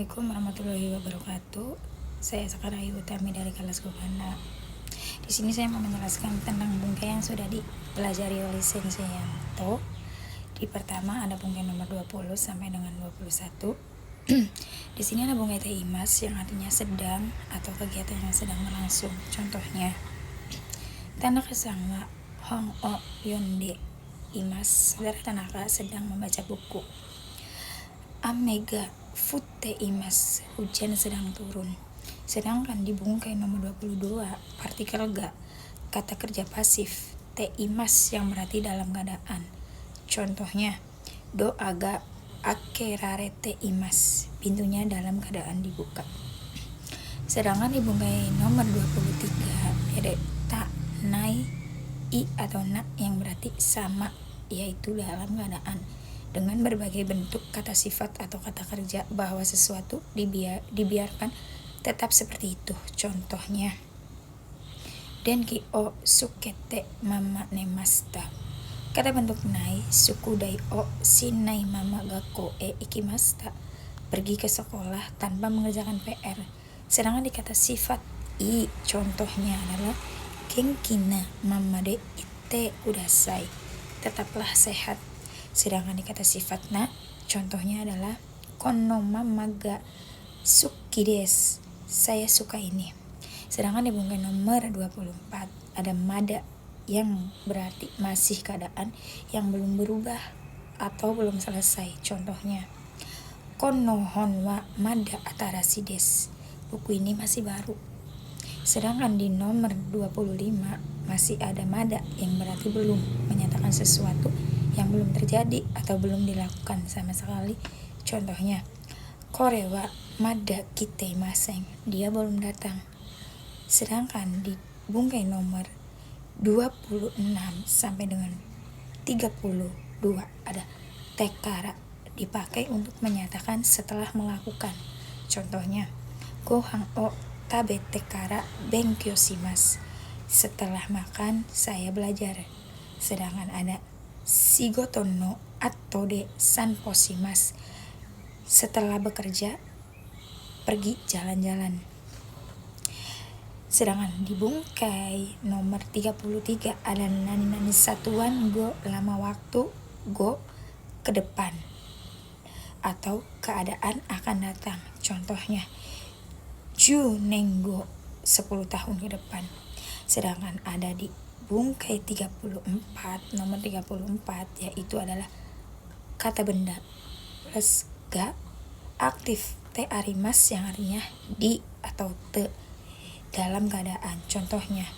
Assalamualaikum warahmatullahi wabarakatuh. Saya Sekar Ayu Utami dari kelas Guganda. Di sini saya mau menjelaskan tentang bungkai yang sudah dipelajari oleh Sensei Yanto. Di pertama ada bungkai nomor 20 sampai dengan 21. Di sini ada bungkai teimas yang artinya sedang atau kegiatan yang sedang berlangsung. Contohnya, Tanaka sama Hong o yonde imas. Saudara Tanaka sedang membaca buku. Amega futte imas, hujan sedang turun. Sedangkan di bungkai nomor 22, partikel ga, kata kerja pasif, te imas yang berarti dalam keadaan. Contohnya, do aga akerarete imas, pintunya dalam keadaan dibuka. Sedangkan di bungkai nomor 23, ada ta, nai, i atau na yang berarti sama, yaitu dalam keadaan. Dengan berbagai bentuk kata sifat atau kata kerja bahwa sesuatu dibiarkan tetap seperti itu. Contohnya, denki o sukete mama nemasta. Kata bentuk nai, suku dai o shinai mama gakko e ikimasta. Pergi ke sekolah tanpa mengerjakan PR. Sedangkan di kata sifat i, contohnya adalah genki na mama de ite kudasai. Tetaplah sehat. Sedangkan di kata sifat na, contohnya adalah kono mama ga suki desu, saya suka ini. Sedangkan di bungkai nomor 24 ada mada yang berarti masih keadaan yang belum berubah atau belum selesai. Contohnya, kono hon wa mada atarashi desu, buku ini masih baru. Sedangkan di nomor 25 masih ada mada yang berarti belum, menyatakan sesuatu yang belum terjadi atau belum dilakukan sama sekali. Contohnya, kore wa mada kiteimasen, dia belum datang. Sedangkan di bungkai nomor 26 sampai dengan 32 ada tekara, dipakai untuk menyatakan setelah melakukan. Contohnya, gohan o tabe tekara benkyou shimasu, setelah makan saya belajar. Sedangkan ada shigoto no ato de sanpo shimasu, setelah bekerja pergi jalan-jalan. Sedangkan di bungkai nomor 33 ada nani-nani satuan go lama waktu, go ke depan atau keadaan akan datang. Contohnya, ju nenggo 10 tahun ke depan. Sedangkan ada di bungkai 34, nomor 34, yaitu adalah kata benda plus ga aktif te arimas yang artinya di atau te dalam keadaan. Contohnya,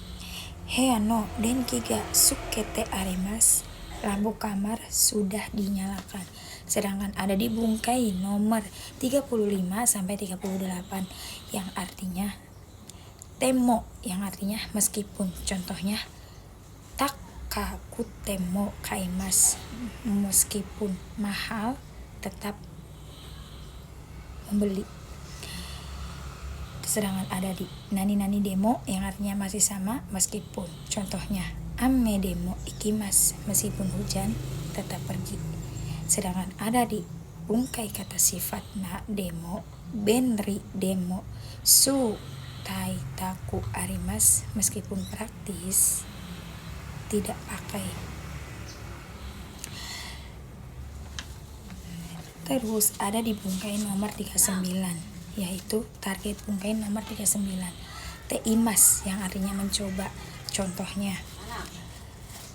hea no denki ga sukete arimas, lampu kamar sudah dinyalakan. Sedangkan ada di bungkai nomor 35 sampai 38 yang artinya temo yang artinya meskipun. Contohnya, takaku temo kaimas, meskipun mahal tetap membeli. Sedangkan ada di nani-nani demo yang artinya masih sama meskipun. Contohnya, ame demo ikimas, meskipun hujan tetap pergi. Sedangkan ada di bungkai kata sifat na demo, benri demo, su tai taku arimas, meskipun praktis tidak pakai. Terus ada di bungkai nomor 39, yaitu target bungkai nomor 39, teimas yang artinya mencoba. Contohnya,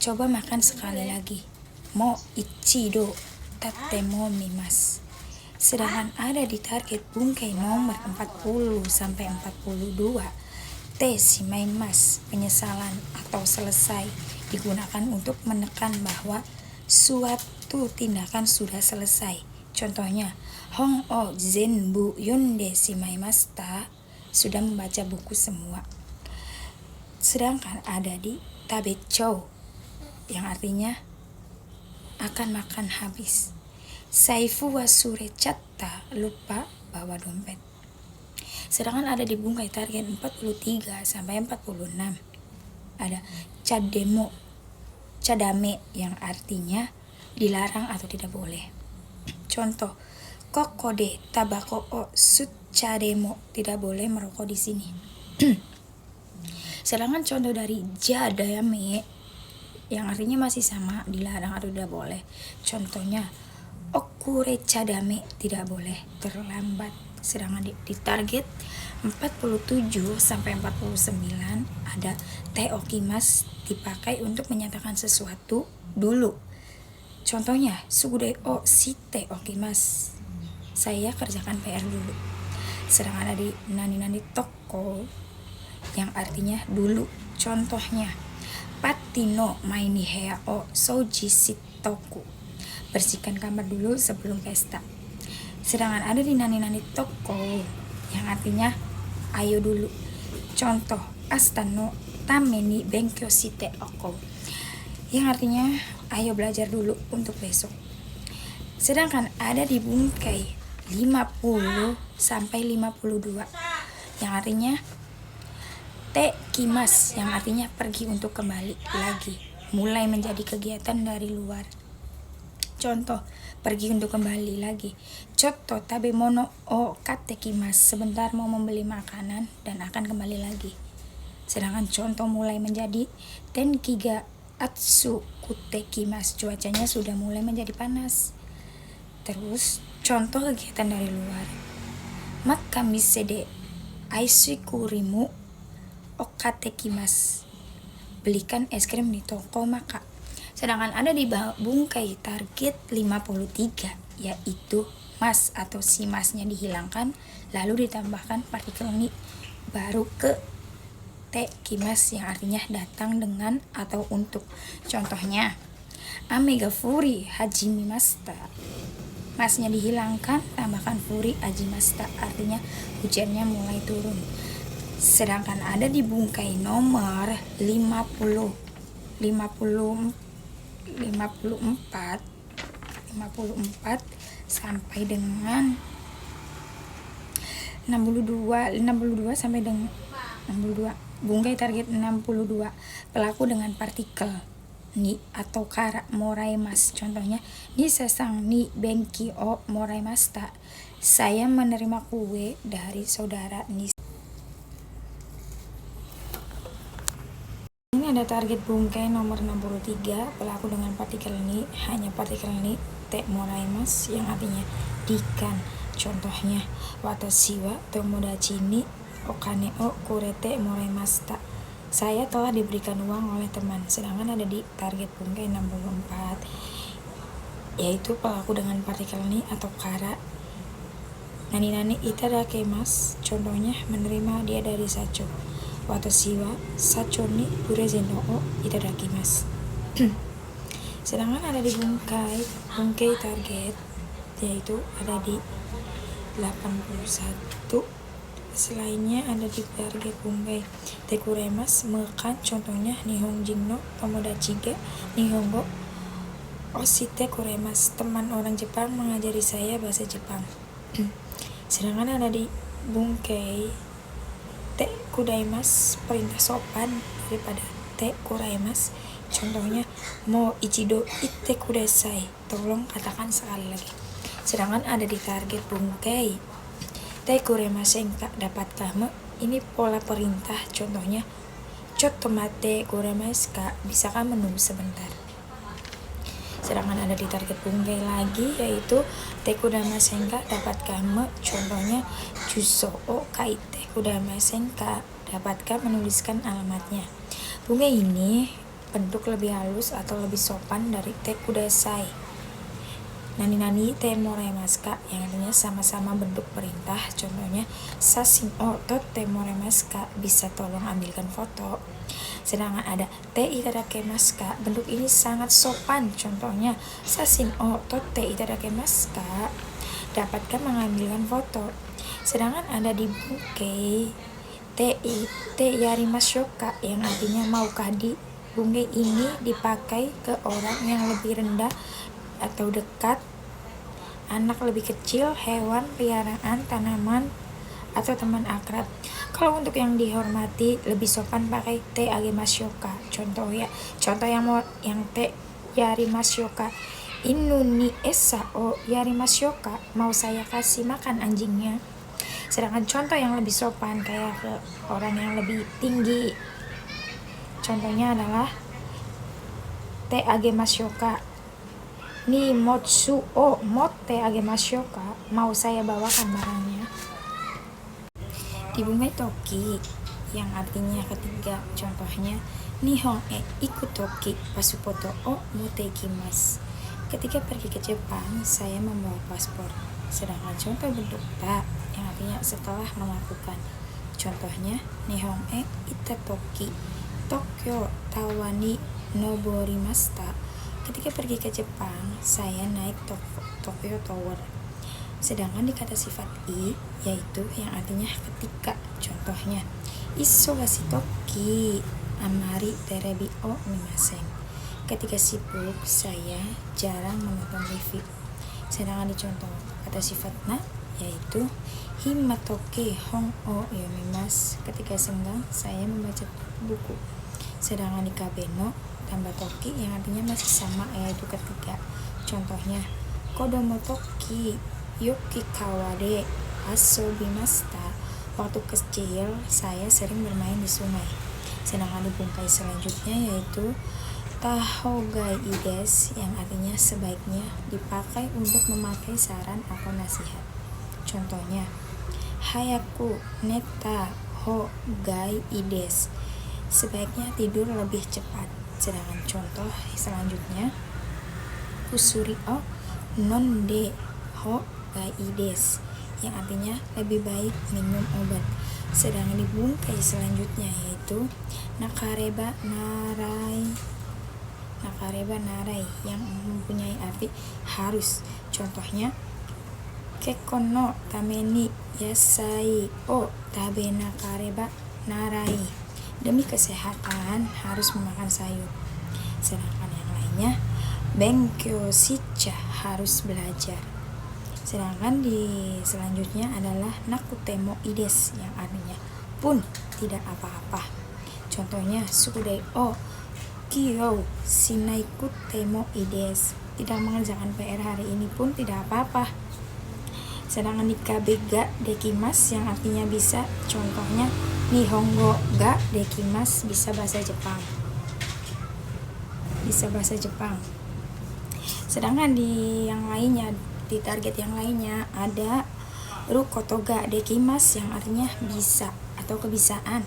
coba makan sekali lagi, mo ichido tatemo mimas. Sedangkan ada di target bungkai nomor 40 sampai 42, te shimaimasu, penyesalan atau selesai, digunakan untuk menekan bahwa suatu tindakan sudah selesai. Contohnya, hon o zenbu yonde shimaimashita, sudah membaca buku semua. Sedangkan ada di tabechou yang artinya akan makan habis. Saifu wa surechatta, lupa bawa dompet. Sedangkan ada di bungkai target 43 sampai 46 ada cadame yang artinya dilarang atau tidak boleh. Contoh, kokode tabako o suchademo, tidak boleh merokok di sini. Sedangkan contoh dari jadame yang artinya masih sama, dilarang atau tidak boleh. Contohnya okure chadame, tidak boleh, terlambat. Sedangkan di target 47 sampai 49 ada te okimas, dipakai untuk menyatakan sesuatu dulu. Contohnya sugude o shite okimas, saya kerjakan PR dulu. Sedangkan ada di nani toko yang artinya dulu. Contohnya patino maini hea o souji shitoku, bersihkan kamar dulu sebelum pesta. Sedangkan ada di nani toko yang artinya ayo dulu. Contoh astano tameni benkyou shite oko, yang artinya ayo belajar dulu untuk besok. Sedangkan ada di bungkai 50 sampai 52 yang artinya te kimas, yang artinya pergi untuk kembali lagi, mulai menjadi kegiatan dari luar. Contoh pergi untuk kembali lagi. Chotto tabemono o katte kimas, sebentar mau membeli makanan dan akan kembali lagi. Sedangkan contoh mulai menjadi tenkiga atsu kute kimas, cuacanya sudah mulai menjadi panas. Terus contoh kegiatan dari luar, maka misede aisukurimu okate kimas, belikan es krim di toko maka. Sedangkan ada di bungkai target 53 yaitu mas atau si masnya dihilangkan lalu ditambahkan partikel ni, baru ke te kimas yang artinya datang dengan atau untuk. Contohnya ame ga furi hajimimashita, masnya dihilangkan tambahkan furi hajimashita, artinya hujannya mulai turun. Sedangkan ada di bungkai nomor 54 sampai dengan 62 sampai dengan 62. Bungkai target 62, pelaku dengan partikel ni atau kara moraimas. Contohnya ni sesang ni benki o moraimashita, saya menerima kue dari saudara ni. Ini ada target bungkai nomor 63, pelaku dengan partikel ni, hanya partikel ni te moraimas, yang artinya dikan. Contohnya watashi wa tomodachi ni okane o kurete moraimashita, saya telah diberikan uang oleh teman. Sedangkan ada di target bungkai 64 yaitu pelaku dengan partikel ni atau kara nani itadakimasu, contohnya menerima dia dari sacho. Watashi wa sacho ni purezento o itadakimasu. Sedangkan ada di bungkai target yaitu ada di 81. Selainnya ada di target bungkai tekuremas mekan, contohnya nihonjin no tomodachi ga nihongo oshite kuremas, teman orang Jepang mengajari saya bahasa Jepang. Sedangkan ada di bungkai te kudaimas, perintah sopan daripada te kuraimas, contohnya mo ichido itte kudasai, tolong katakan sekali lagi. Sedangkan ada di target bungkai te kuremasen kak, dapatkah me, ini pola perintah, contohnya chotto mate kuremasu kak, bisakah menunggu sebentar. Sedangkan ada di target bungkai lagi yaitu te kudamasen kak, dapatkah me, contohnya juso o kaite kudamasen kak, dapatkah menuliskan alamatnya. Bungkai ini bentuk lebih halus atau lebih sopan dari te kudasai. Nani te moraimasu ka, yang artinya sama-sama bentuk perintah, contohnya sasin o totte moraimasu ka, bisa tolong ambilkan foto. Sedangkan ada te itadakimasu ka, bentuk ini sangat sopan, contohnya sasin o totte itadakimasu ka, dapatkah mengambilkan foto. Sedangkan ada di bungkai te yarimashou ka, yang artinya maukah di. Bungkai ini dipakai ke orang yang lebih rendah atau dekat, anak lebih kecil, hewan peliharaan, tanaman, atau teman akrab. Kalau untuk yang dihormati lebih sopan pakai te agemashou ka. Contoh yang te yarimashou ka Inu ni esa o yarimashioka, mau saya kasih makan anjingnya. Sedangkan contoh yang lebih sopan kayak ke orang yang lebih tinggi, contohnya adalah te agemashioka, ni motsu o motte agemashioka, mau saya bawakan barangnya. Dibungai toki yang artinya ketiga, contohnya nihon e ikutoki pasupoto o motekimasu, ketika pergi ke Jepang saya membawa paspor. Sedangkan contoh bentuk ta yang artinya setelah melakukan, contohnya nihon e itatoki Tokyo tawani noborimashita, ketika pergi ke Jepang saya naik Tokyo Tower. Sedangkan di kata sifat i, yaitu yang artinya ketika, contohnya isogashi toki amari terebi o mimasen, ketika sibuk saya jarang menonton TV. Sedangkan di contoh kata sifat na, yaitu hima toki hon o yomimasu, ketika senggang saya membaca buku. Sedangkan di kabeno tambah toki yang artinya masih sama, yaitu ketika, contohnya kodomo toki yoki kawade asobimashita, waktu kecil saya sering bermain di sungai. Sedangkan di bungkai selanjutnya yaitu tahogai ides, yang artinya sebaiknya dipakai untuk memakai saran atau nasihat. Contohnya hayaku neta hogai ides, sebaiknya tidur lebih cepat. Sedangkan contoh selanjutnya kusuri o nonde hogai ides, yang artinya lebih baik minum obat. Sedangkan di bungkai selanjutnya yaitu nakareba narai, yang mempunyai arti harus. Contohnya kekkon no tameni yasai o tabe nakareba narai, demi kesehatan harus memakan sayur. Sedangkan yang lainnya benkyou shicha, harus belajar. Sedangkan di selanjutnya adalah nakutemo ides, yang artinya pun tidak apa-apa. Contohnya sukudai o kyo shinaikutemo ides, tidak mengerjakan PR hari ini pun tidak apa-apa. Sedangkan di kabega dekimasu, yang artinya bisa, contohnya nihongo ga dekimasu, bisa bahasa Jepang. Sedangkan di yang lainnya, di target yang lainnya ada rukoto ga dekimasu, yang artinya bisa atau kebiasaan.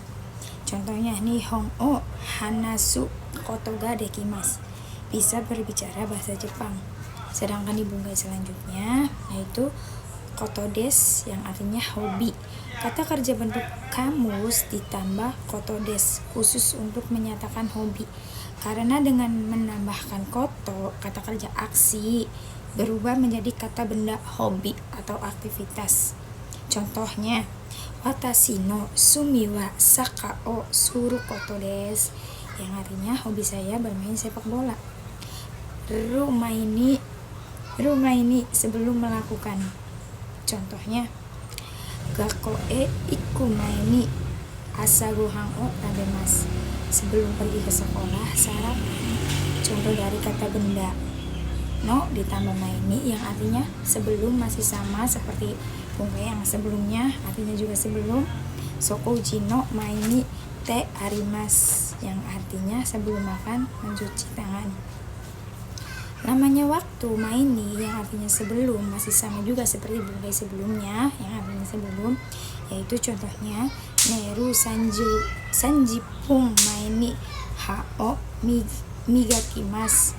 Contohnya nihon o hanasu koto ga dekimasu, bisa berbicara bahasa Jepang. Sedangkan di bungkai selanjutnya yaitu koto des, yang artinya hobi. Kata kerja bentuk kamus ditambah koto des, khusus untuk menyatakan hobi. Karena dengan menambahkan koto, kata kerja aksi berubah menjadi kata benda hobi atau aktivitas. Contohnya watashi no sumi wa saka o suru koto des, yang artinya hobi saya bermain sepak bola. Rumaini sebelum melakukan. Contohnya gakko e iku maini asa gohan o tabemasu, sebelum pergi ke sekolah sarapan. Contoh dari kata benda no ditambah maini, yang artinya sebelum, masih sama seperti bungkai yang sebelumnya, artinya juga sebelum. Sokouji no maini te arimasu, yang artinya sebelum makan mencuci tangan. Namanya waktu maini, yang artinya sebelum, masih sama juga seperti bungkai sebelumnya yang artinya sebelum, yaitu contohnya neru sanjipung maini hao migakimasu,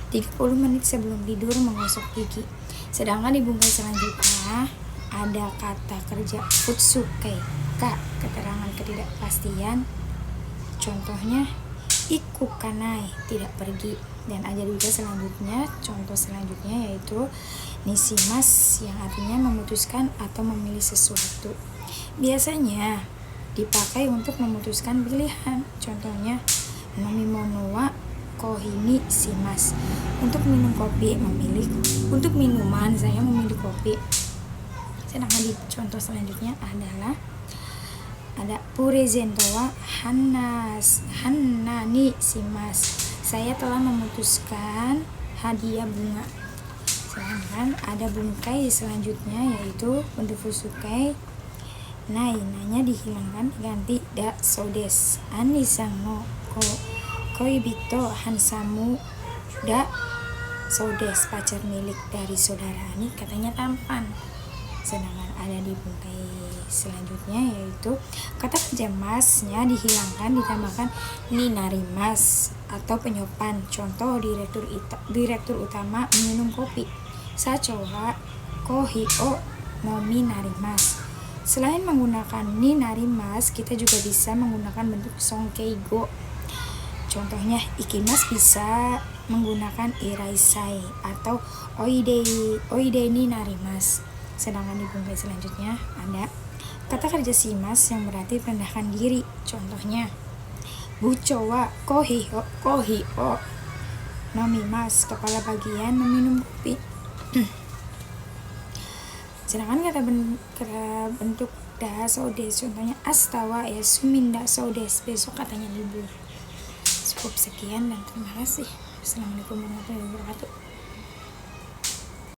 30 menit sebelum tidur menggosok gigi. Sedangkan di bungkai selanjutnya ada kata kerja futsuke ka, keterangan ketidakpastian. Contohnya iku kanai, tidak pergi. Dan ada juga selanjutnya, contoh selanjutnya yaitu nishimasu, yang artinya memutuskan atau memilih sesuatu. Biasanya dipakai untuk memutuskan pilihan. Contohnya nomimono wa kohini shimasu, untuk minum kopi, memilih. Untuk minuman saya memilih kopi. Sedangkan di contoh selanjutnya adalah ada purezento wa hanna ni shimasu, saya telah memutuskan hadiah bunga. Sedangkan ada bungkai selanjutnya yaitu untuk fusukai nanya dihilangkan diganti da sodes anisan no koibito hansamu da sodes, pacar milik dari saudara ini katanya tampan. Sedangkan ada di bungkai selanjutnya yaitu kata kerja masnya dihilangkan ditambahkan ni narimas atau penyopan. Contoh direktur utama minum kopi sacowa kohi o nomi narimas. Selain menggunakan ni narimas, kita juga bisa menggunakan bentuk songkeigo. Contohnya ikimas bisa menggunakan iraisai atau oide ni narimas. Sedangkan di bungkai selanjutnya ada kata kerja simas yang berarti merendahkan diri. Contohnya bucho wa kohi o nomimas, kepala bagian meminum kopi. Sedangkan kata bentuk da sodes, contohnya astawa ya suminda sodes, besok katanya libur. Cukup sekian dan terima kasih. Assalamualaikum warahmatullahi wabarakatuh.